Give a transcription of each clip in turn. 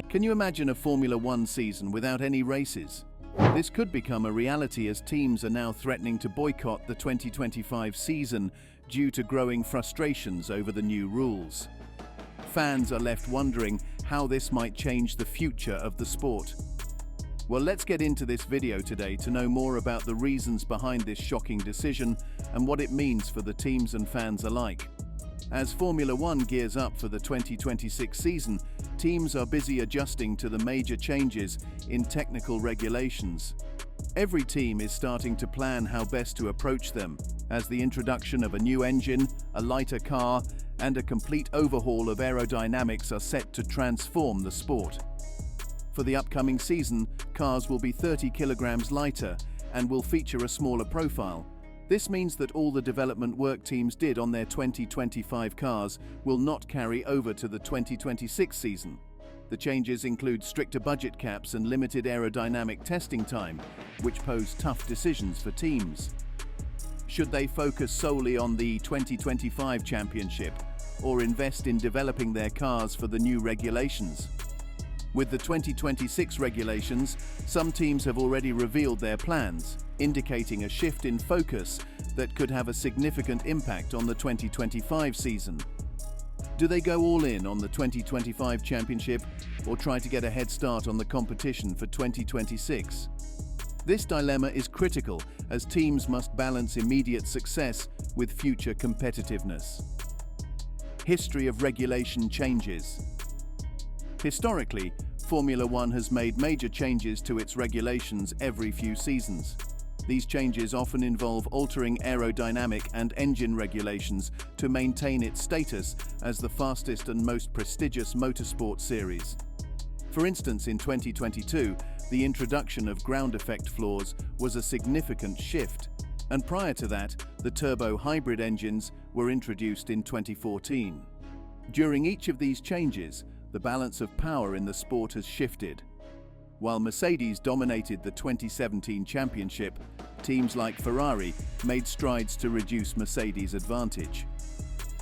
Can you imagine a Formula One season without any races? This could become a reality as teams are now threatening to boycott the 2025 season due to growing frustrations over the new rules. Fans are left wondering how this might change the future of the sport. Well, let's get into this video today to know more about the reasons behind this shocking decision and what it means for the teams and fans alike. As Formula One gears up for the 2026 season, teams are busy adjusting to the major changes in technical regulations. Every team is starting to plan how best to approach them, as the introduction of a new engine, a lighter car, and a complete overhaul of aerodynamics are set to transform the sport. For the upcoming season, cars will be 30 kilograms lighter and will feature a smaller profile. This means that all the development work teams did on their 2025 cars will not carry over to the 2026 season. The changes include stricter budget caps and limited aerodynamic testing time, which pose tough decisions for teams. Should they focus solely on the 2025 championship or invest in developing their cars for the new regulations? With the 2026 regulations, some teams have already revealed their plans, indicating a shift in focus that could have a significant impact on the 2025 season. Do they go all in on the 2025 championship or try to get a head start on the competition for 2026? This dilemma is critical as teams must balance immediate success with future competitiveness. History of regulation changes. Historically, Formula One has made major changes to its regulations every few seasons. These changes often involve altering aerodynamic and engine regulations to maintain its status as the fastest and most prestigious motorsport series. For instance, in 2022, the introduction of ground effect floors was a significant shift, and prior to that, the turbo hybrid engines were introduced in 2014. During each of these changes, the balance of power in the sport has shifted. While Mercedes dominated the 2017 championship, teams like Ferrari made strides to reduce Mercedes' advantage.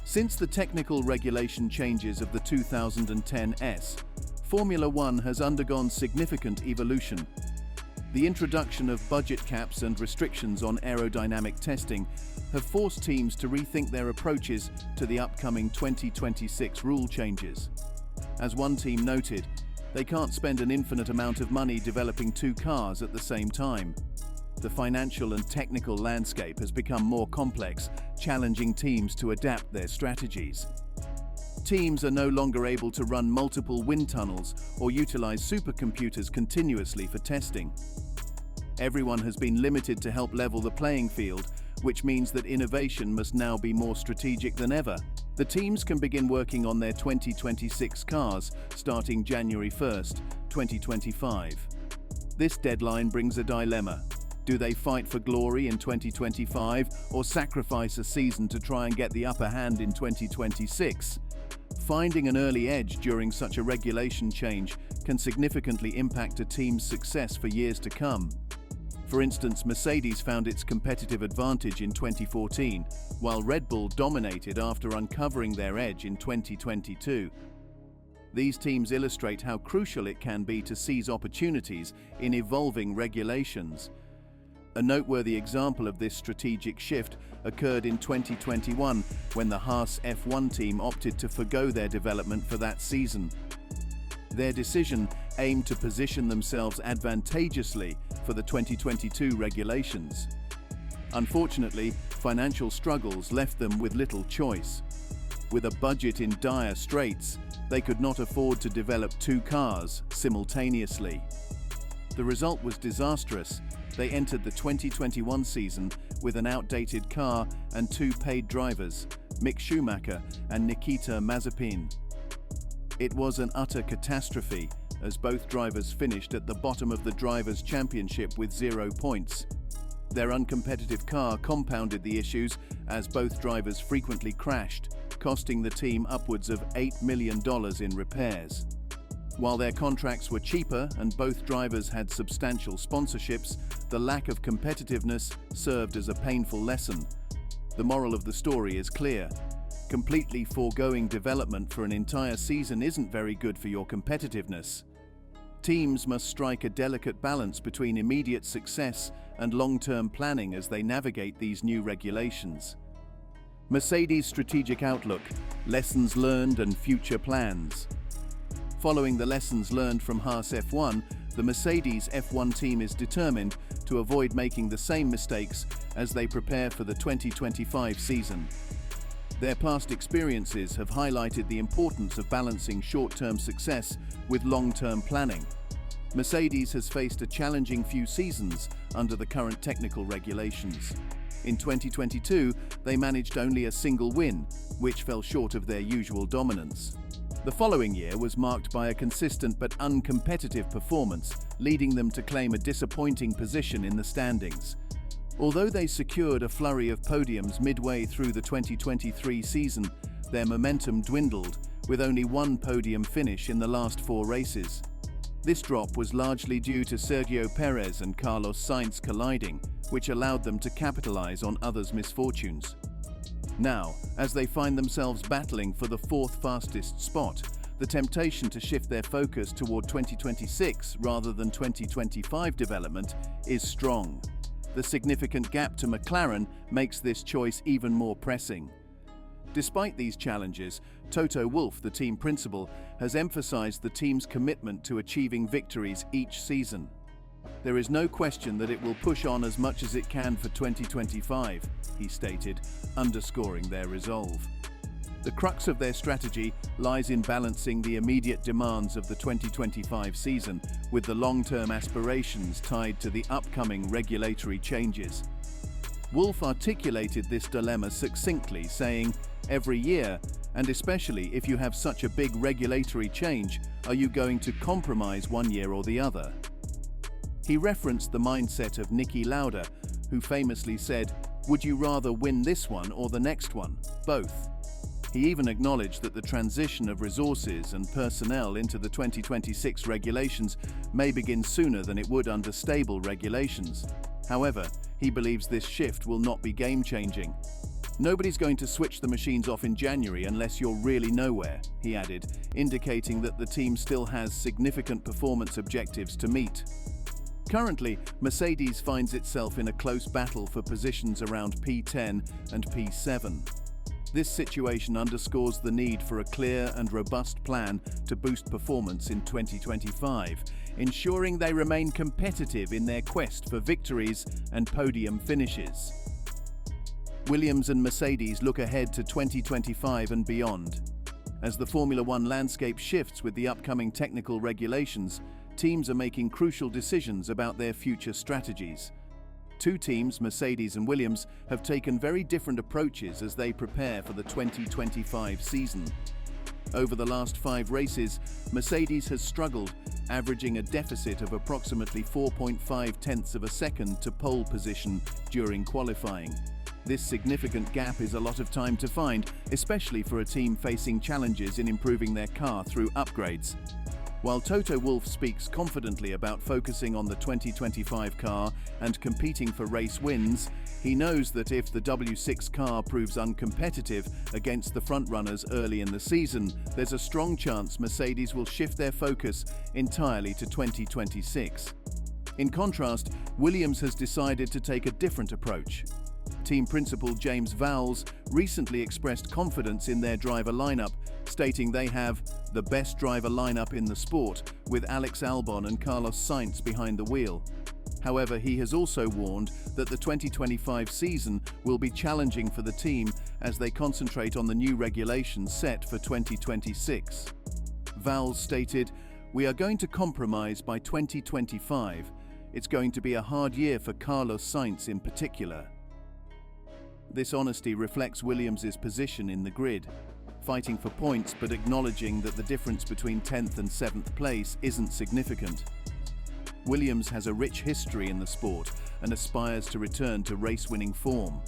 Since the technical regulation changes of the 2010 S, Formula One has undergone significant evolution. The introduction of budget caps and restrictions on aerodynamic testing have forced teams to rethink their approaches to the upcoming 2026 rule changes. As one team noted, they can't spend an infinite amount of money developing two cars at the same time. The financial and technical landscape has become more complex, challenging teams to adapt their strategies. Teams are no longer able to run multiple wind tunnels or utilize supercomputers continuously for testing. Everyone has been limited to help level the playing field, which means that innovation must now be more strategic than ever. The teams can begin working on their 2026 cars starting January 1st, 2025. This deadline brings a dilemma. Do they fight for glory in 2025 or sacrifice a season to try and get the upper hand in 2026? Finding an early edge during such a regulation change can significantly impact a team's success for years to come. For instance, Mercedes found its competitive advantage in 2014, while Red Bull dominated after uncovering their edge in 2022. These teams illustrate how crucial it can be to seize opportunities in evolving regulations. A noteworthy example of this strategic shift occurred in 2021 when the Haas F1 team opted to forgo their development for that season. Their decision aimed to position themselves advantageously for the 2022 regulations. Unfortunately, financial struggles left them with little choice. With a budget in dire straits, they could not afford to develop two cars simultaneously. The result was disastrous. They entered the 2021 season with an outdated car and two paid drivers, Mick Schumacher and Nikita Mazepin. It was an utter catastrophe, as both drivers finished at the bottom of the Drivers' Championship with 0 points. Their uncompetitive car compounded the issues as both drivers frequently crashed, costing the team upwards of $8 million in repairs. While their contracts were cheaper and both drivers had substantial sponsorships, the lack of competitiveness served as a painful lesson. The moral of the story is clear. Completely foregoing development for an entire season isn't very good for your competitiveness. Teams must strike a delicate balance between immediate success and long-term planning as they navigate these new regulations. Mercedes' strategic outlook, lessons learned and future plans. Following the lessons learned from Haas F1, the Mercedes F1 team is determined to avoid making the same mistakes as they prepare for the 2025 season. Their past experiences have highlighted the importance of balancing short-term success with long-term planning. Mercedes has faced a challenging few seasons under the current technical regulations. In 2022, they managed only a single win, which fell short of their usual dominance. The following year was marked by a consistent but uncompetitive performance, leading them to claim a disappointing position in the standings. Although they secured a flurry of podiums midway through the 2023 season, their momentum dwindled, with only one podium finish in the last 4 races. This drop was largely due to Sergio Perez and Carlos Sainz colliding, which allowed them to capitalize on others' misfortunes. Now, as they find themselves battling for the 4th fastest spot, the temptation to shift their focus toward 2026 rather than 2025 development is strong. The significant gap to McLaren makes this choice even more pressing. Despite these challenges, Toto Wolff, the team principal, has emphasized the team's commitment to achieving victories each season. There is no question that it will push on as much as it can for 2025, he stated, underscoring their resolve. The crux of their strategy lies in balancing the immediate demands of the 2025 season with the long-term aspirations tied to the upcoming regulatory changes. Wolff articulated this dilemma succinctly, saying, "Every year, and especially if you have such a big regulatory change, are you going to compromise one year or the other?" He referenced the mindset of Niki Lauda, who famously said, "Would you rather win this one or the next one? Both." He even acknowledged that the transition of resources and personnel into the 2026 regulations may begin sooner than it would under stable regulations. However, he believes this shift will not be game-changing. "Nobody's going to switch the machines off in January unless you're really nowhere," he added, indicating that the team still has significant performance objectives to meet. Currently, Mercedes finds itself in a close battle for positions around P10 and P7. This situation underscores the need for a clear and robust plan to boost performance in 2025, ensuring they remain competitive in their quest for victories and podium finishes. Williams and Mercedes look ahead to 2025 and beyond. As the Formula One landscape shifts with the upcoming technical regulations, teams are making crucial decisions about their future strategies. Two teams, Mercedes and Williams, have taken very different approaches as they prepare for the 2025 season. Over the last 5 races, Mercedes has struggled, averaging a deficit of approximately 4.5 tenths of a second to pole position during qualifying. This significant gap is a lot of time to find, especially for a team facing challenges in improving their car through upgrades. While Toto Wolff speaks confidently about focusing on the 2025 car and competing for race wins, he knows that if the W6 car proves uncompetitive against the frontrunners early in the season, there's a strong chance Mercedes will shift their focus entirely to 2026. In contrast, Williams has decided to take a different approach. Team principal James Vowles recently expressed confidence in their driver lineup, stating they have the best driver lineup in the sport, with Alex Albon and Carlos Sainz behind the wheel. However, he has also warned that the 2025 season will be challenging for the team as they concentrate on the new regulations set for 2026. Vowles stated, "We are going to compromise by 2025. It's going to be a hard year for Carlos Sainz in particular." This honesty reflects Williams' position in the grid, fighting for points but acknowledging that the difference between 10th and 7th place isn't significant. Williams has a rich history in the sport and aspires to return to race-winning form.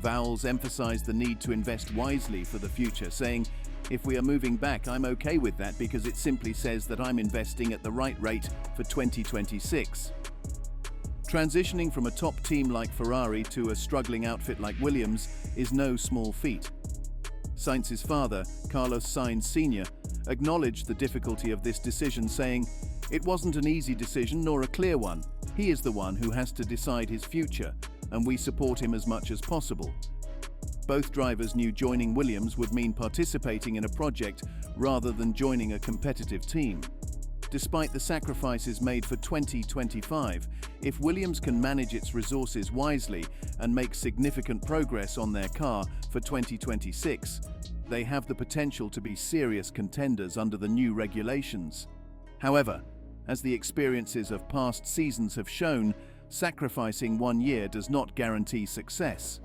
Vowles emphasized the need to invest wisely for the future, saying, "If we are moving back, I'm okay with that because it simply says that I'm investing at the right rate for 2026. Transitioning from a top team like Ferrari to a struggling outfit like Williams is no small feat. Sainz's father, Carlos Sainz Sr., acknowledged the difficulty of this decision, saying, It wasn't an easy decision nor a clear one. He is the one who has to decide his future, and we support him as much as possible. Both drivers knew joining Williams would mean participating in a project rather than joining a competitive team. Despite the sacrifices made for 2025, if Williams can manage its resources wisely and make significant progress on their car for 2026, they have the potential to be serious contenders under the new regulations. However, as the experiences of past seasons have shown, sacrificing 1 year does not guarantee success.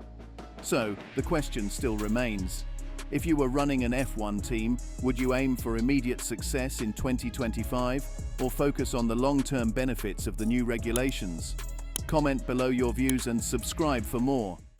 So, the question still remains. If you were running an F1 team, would you aim for immediate success in 2025 or focus on the long-term benefits of the new regulations? Comment below your views and subscribe for more.